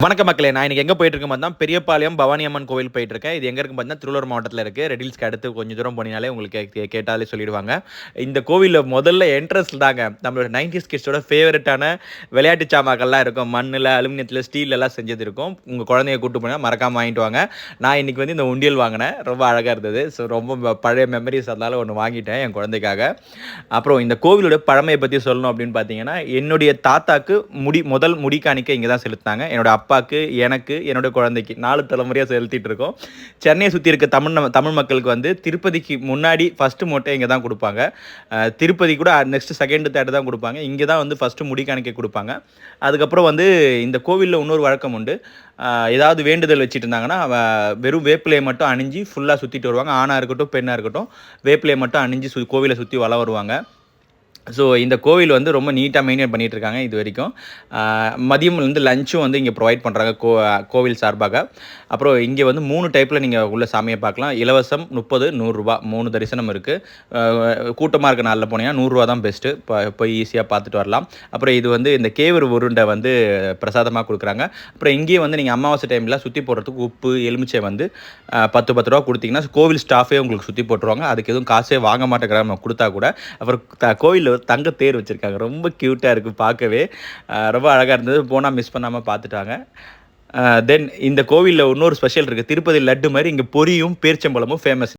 வணக்கம் மக்களே! நான் இன்னைக்கு எங்க போயிட்டுருக்கேன் பார்த்தீங்கன்னா, பெரியபாளையம் பவானி அம்மன் கோவில் போயிட்டுருக்கேன். இது எங்க இருக்குன்னு பார்த்தீங்கன்னா, திருவள்ளூர் மாவட்டத்தில இருக்கு. ரெட்டில்ஸ்க்கு அடுத்து கொஞ்சம் தூரம் போனீங்கனாலே உங்களுக்கு கேட்டாலே சொல்லிடுவாங்க. இந்த கோவில்ல முதல்ல என்ட்ரன்ஸ் தாங்க நம்மளோட 90ஸ் கிட்ஸோட ஃபேவரட்டான விளையாட்டு சாமாக்கள்லாம் இருக்கும். மண்ணுல, அலுமினியத்தில, ஸ்டீல்லலாம் செஞ்சது இருக்கும். உங்க குழந்தைய கூட்டு போனா மறக்காம வாங்கிட்டு வாங்க. நான் இன்னைக்கு வந்து இந்த உண்டியல் வாங்கினேன். ரொம்ப அழகா இருந்தது. ஸோ ரொம்ப பழைய மெமரீஸ் அதனால ஒண்ணு வாங்கிட்டேன் என் குழந்தைக்காக. அப்புறம் இந்த கோவிலோட பழமைய பத்தி சொல்லணும் அப்படின்னு பார்த்தீங்கன்னா, என்னுடைய தாத்தாக்கு முதல் முடி காணிக்கை இங்க தான் செலுத்துனாங்க. என்னோட அப்பாக்கு, எனக்கு, என்னோட குழந்தைக்கு 4 தலைமுறையா செலுத்திட்டு இருக்கோம். சென்னைய சுத்தி இருக்க தமிழ் மக்களுக்கு வந்து திருப்பதிக்கு முன்னாடி ஃபர்ஸ்ட் மொட்டை இங்க தான் குடுப்பாங்க. திருப்பதி கூட நெக்ஸ்ட் 2, 3 தான் குடுப்பாங்க. இங்க தான் வந்து ஃபர்ஸ்ட் முடி காணிக்கை குடுப்பாங்க. அதுக்கப்புறம் வந்து இந்த கோவில்ல இன்னொரு வழக்கம் உண்டு. ஏதாவது வேண்டுதல் வச்சுட்டு இருந்தாங்கன்னா, வெறும் வேப்பிலைய மட்டும் அணிஞ்சு ஃபுல்லா சுத்திட்டு வருவாங்க. ஆணா இருக்கட்டும், பெண்ணா இருக்கட்டும். வேப்பிலைய மட்டும் அணிஞ்சு கோவில சுத்தி வலம் வருவாங்க. ஸோ இந்த கோவில் வந்து ரொம்ப நீட்டாக மெயின்டைன் பண்ணிட்டு இருக்காங்க இது வரைக்கும். மதியம் வந்து லஞ்சும் வந்து இங்கே ப்ரொவைட் பண்ணுறாங்க கோவில் சார்பாக. அப்புறம் இங்கே வந்து 3 டைப்பில் நீங்கள் உள்ள சாமியை பார்க்கலாம். இலவசம் 30, ரூ. 100 3 தரிசனம் இருக்குது. கூட்டமாக இருக்க நாளில் போனீங்கன்னா ரூ. 100 தான் பெஸ்ட்டு. போய் ஈஸியாக பார்த்துட்டு வரலாம். அப்புறம் இது வந்து இந்த கேவரு உருண்டை வந்து பிரசாதமாக கொடுக்குறாங்க. அப்புறம் இங்கேயே வந்து நீங்கள் அமாவாசை டைமில் சுற்றி போடுறதுக்கு உப்பு, எலுமிச்சை வந்து 10 ரூபா கொடுத்தீங்கன்னா கோவில் ஸ்டாஃபே உங்களுக்கு சுற்றி போட்டுருவாங்க. அதுக்கு எதுவும் காசே வாங்க மாட்டேங்கிறாங்க நம்ம கொடுத்தா கூட. அப்புறம் கோவிலில் தங்க தேர் வச்சுருக்காங்க. ரொம்ப க்யூட்டாக இருக்குது பார்க்கவே. ரொம்ப அழகாக இருந்தது. போனால் மிஸ் பண்ணாமல் பார்த்துட்டாங்க. தென் இந்த கோவிலில் இன்னொரு ஸ்பெஷல் இருக்குது. திருப்பதி லட்டு மாதிரி இங்கே பொரியும் பேரிச்சம்பழமும் ஃபேமஸ்.